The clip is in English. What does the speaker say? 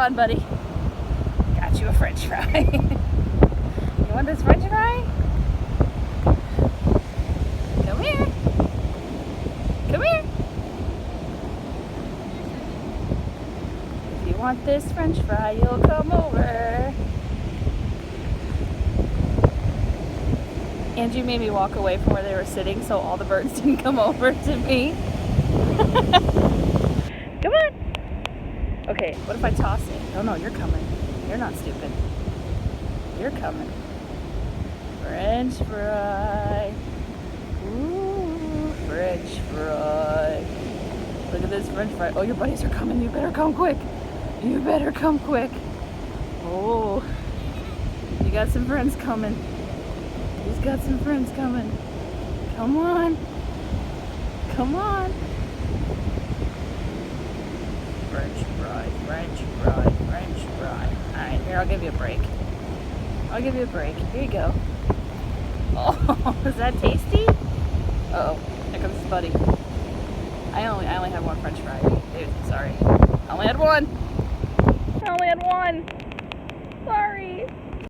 on, buddy. Got you a french fry. You want this french fry? Come here. Come here. If you want this french fry, you'll come over. Angie made me walk away from where they were sitting so all the birds didn't come over to me. Come on. Okay, what if I toss it? Oh no, you're coming. You're not stupid. You're coming. French fry. Ooh, French fry. Look at this French fry. Oh, your buddies are coming. You better come quick. You better come quick. Oh, you got some friends coming. He's got some friends coming. Come on. Come on. French fry, French fry, French fry. Alright, here, I'll give you a break. I'll give you a break. Here you go. Oh, is that tasty? Uh-oh, there comes his buddy. I only have one French fry. Dude, sorry. I only had one. I only had one. Sorry.